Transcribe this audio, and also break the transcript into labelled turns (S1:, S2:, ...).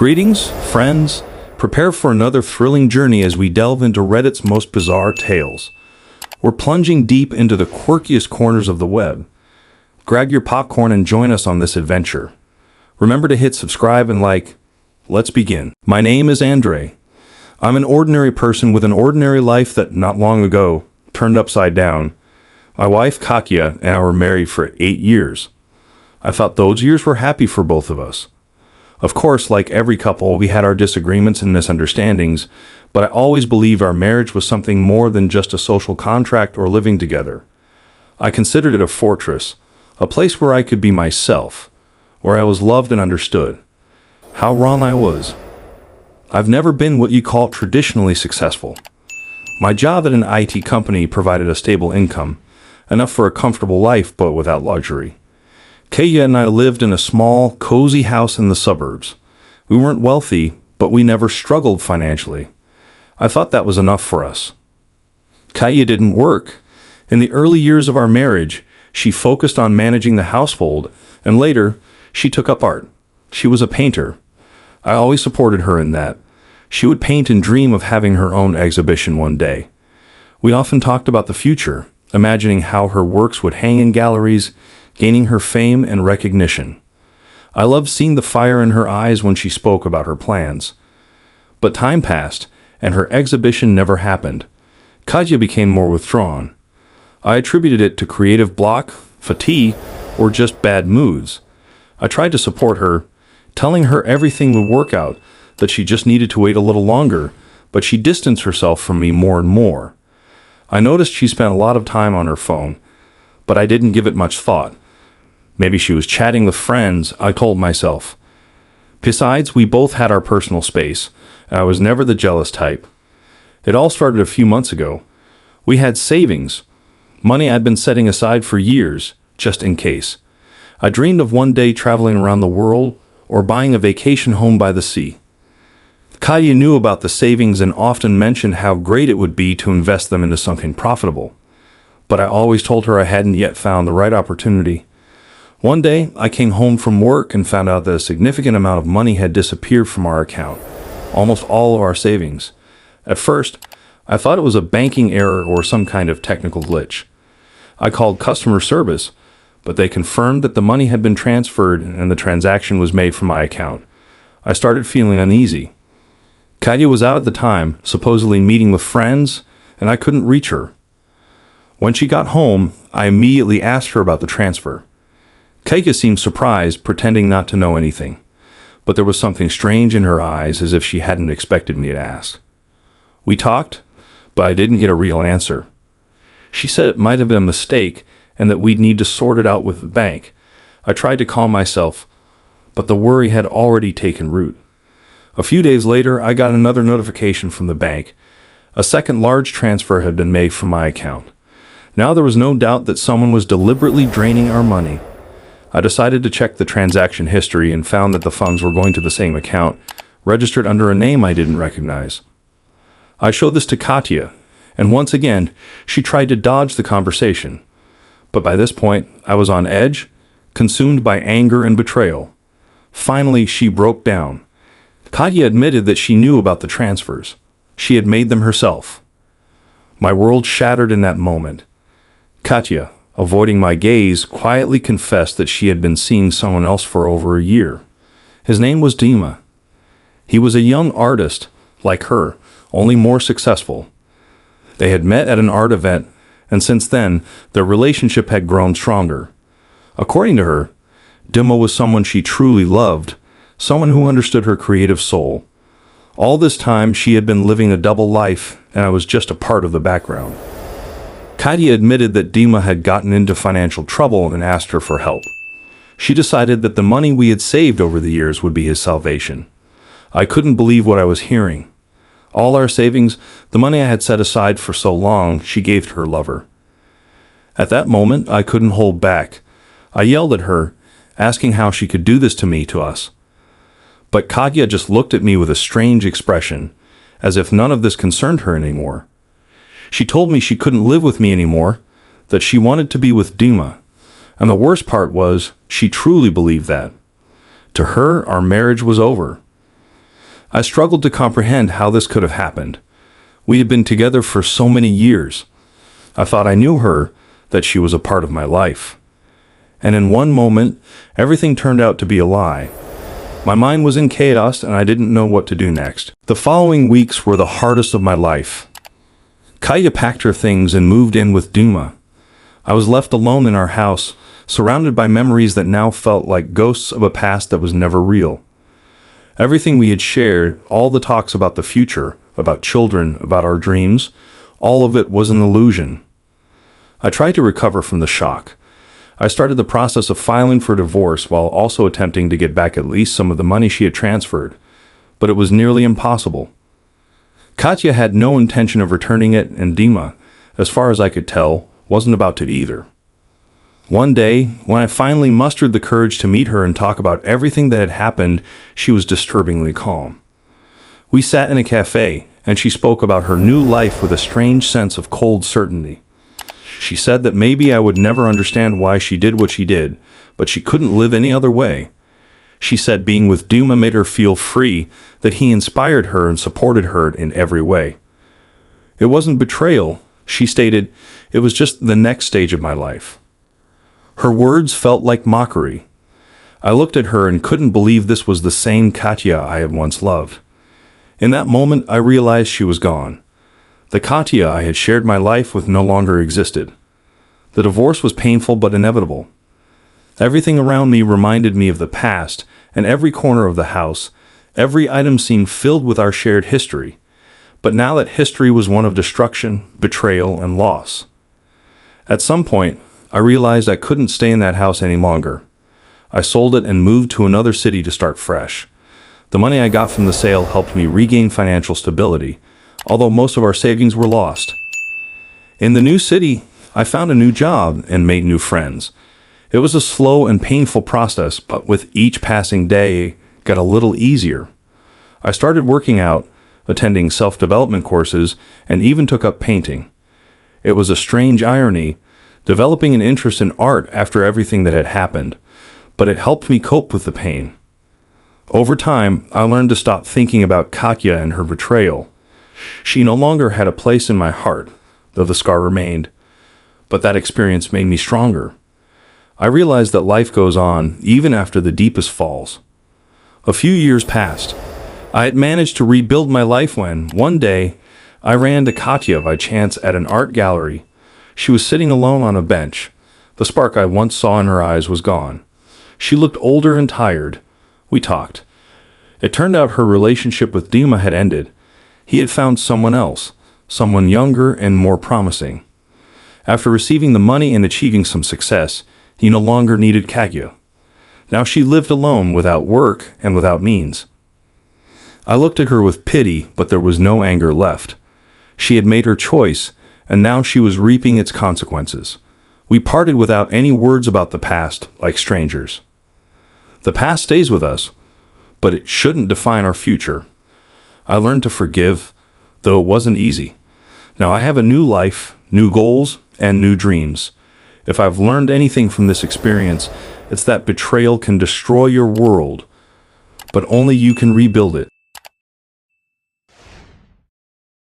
S1: Greetings, friends. Prepare for another thrilling journey as we delve into Reddit's most bizarre tales. We're plunging deep into the quirkiest corners of the web. Grab your popcorn and join us on this adventure. Remember to hit subscribe and like. Let's begin. My name is Andre. I'm an ordinary person with an ordinary life that not long ago turned upside down. My wife Katya and I were married for 8 years. I thought those years were happy for both of us. Of course, like every couple, we had our disagreements and misunderstandings, but I always believed our marriage was something more than just a social contract or living together. I considered it a fortress, a place where I could be myself, where I was loved and understood. How wrong I was. I've never been what you call traditionally successful. My job at an IT company provided a stable income, enough for a comfortable life but without luxury. Kaya and I lived in a small, cozy house in the suburbs. We weren't wealthy, but we never struggled financially. I thought that was enough for us. Kaya didn't work. In the early years of our marriage, she focused on managing the household, and later, she took up art. She was a painter. I always supported her in that. She would paint and dream of having her own exhibition one day. We often talked about the future, imagining how her works would hang in galleries, gaining her fame and recognition. I loved seeing the fire in her eyes when she spoke about her plans. But time passed, and her exhibition never happened. Katya became more withdrawn. I attributed it to creative block, fatigue, or just bad moods. I tried to support her, telling her everything would work out, that she just needed to wait a little longer, but she distanced herself from me more and more. I noticed she spent a lot of time on her phone, but I didn't give it much thought. Maybe she was chatting with friends, I told myself. Besides, we both had our personal space, and I was never the jealous type. It all started a few months ago. We had savings, money I'd been setting aside for years, just in case. I dreamed of one day traveling around the world or buying a vacation home by the sea. Kaya knew about the savings and often mentioned how great it would be to invest them into something profitable. But I always told her I hadn't yet found the right opportunity. One day, I came home from work and found out that a significant amount of money had disappeared from our account, almost all of our savings. At first, I thought it was a banking error or some kind of technical glitch. I called customer service, but they confirmed that the money had been transferred and the transaction was made from my account. I started feeling uneasy. Katya was out at the time, supposedly meeting with friends, and I couldn't reach her. When she got home, I immediately asked her about the transfer. Katya seemed surprised, pretending not to know anything, but there was something strange in her eyes, as if she hadn't expected me to ask. We talked, but I didn't get a real answer. She said it might have been a mistake and that we'd need to sort it out with the bank. I tried to calm myself, but the worry had already taken root. A few days later, I got another notification from the bank. A second large transfer had been made from my account. Now there was no doubt that someone was deliberately draining our money. I decided to check the transaction history and found that the funds were going to the same account, registered under a name I didn't recognize. I showed this to Katya, and once again, she tried to dodge the conversation. But by this point, I was on edge, consumed by anger and betrayal. Finally, she broke down. Katya admitted that she knew about the transfers. She had made them herself. My world shattered in that moment. Katya, avoiding my gaze, quietly confessed that she had been seeing someone else for over a year. His name was Dima. He was a young artist, like her, only more successful. They had met at an art event, and since then, their relationship had grown stronger. According to her, Dima was someone she truly loved, someone who understood her creative soul. All this time, she had been living a double life, and I was just a part of the background. Katya admitted that Dima had gotten into financial trouble and asked her for help. She decided that the money we had saved over the years would be his salvation. I couldn't believe what I was hearing. All our savings, the money I had set aside for so long, she gave to her lover. At that moment, I couldn't hold back. I yelled at her, asking how she could do this to us. But Katya just looked at me with a strange expression, as if none of this concerned her anymore. She told me she couldn't live with me anymore, that she wanted to be with Dima. And the worst part was, she truly believed that. To her, our marriage was over. I struggled to comprehend how this could have happened. We had been together for so many years. I thought I knew her, that she was a part of my life. And in one moment, everything turned out to be a lie. My mind was in chaos and I didn't know what to do next. The following weeks were the hardest of my life. Katya packed her things and moved in with Duma. I was left alone in our house, surrounded by memories that now felt like ghosts of a past that was never real. Everything we had shared, all the talks about the future, about children, about our dreams, all of it was an illusion. I tried to recover from the shock. I started the process of filing for divorce while also attempting to get back at least some of the money she had transferred, but it was nearly impossible. Katya had no intention of returning it, and Dima, as far as I could tell, wasn't about to either. One day, when I finally mustered the courage to meet her and talk about everything that had happened, she was disturbingly calm. We sat in a cafe, and she spoke about her new life with a strange sense of cold certainty. She said that maybe I would never understand why she did what she did, but she couldn't live any other way. She said being with Duma made her feel free, that he inspired her and supported her in every way. It wasn't betrayal, she stated, it was just the next stage of my life. Her words felt like mockery. I looked at her and couldn't believe this was the same Katya I had once loved. In that moment, I realized she was gone. The Katya I had shared my life with no longer existed. The divorce was painful but inevitable. Everything around me reminded me of the past, and every corner of the house, every item seemed filled with our shared history. But now that history was one of destruction, betrayal, and loss. At some point, I realized I couldn't stay in that house any longer. I sold it and moved to another city to start fresh. The money I got from the sale helped me regain financial stability, although most of our savings were lost. In the new city, I found a new job and made new friends. It was a slow and painful process, but with each passing day, it got a little easier. I started working out, attending self-development courses, and even took up painting. It was a strange irony, developing an interest in art after everything that had happened, but it helped me cope with the pain. Over time, I learned to stop thinking about Katya and her betrayal. She no longer had a place in my heart, though the scar remained. But that experience made me stronger. I realized that life goes on, even after the deepest falls. A few years passed. I had managed to rebuild my life when, one day, I ran into Katya by chance at an art gallery. She was sitting alone on a bench. The spark I once saw in her eyes was gone. She looked older and tired. We talked. It turned out her relationship with Dima had ended. He had found someone else, someone younger and more promising. After receiving the money and achieving some success, he no longer needed Katya. Now she lived alone, without work and without means. I looked at her with pity, but there was no anger left. She had made her choice, and now she was reaping its consequences. We parted without any words about the past, like strangers. The past stays with us, but it shouldn't define our future. I learned to forgive, though it wasn't easy. Now I have a new life, new goals, and new dreams. If I've learned anything from this experience, it's that betrayal can destroy your world, but only you can rebuild it.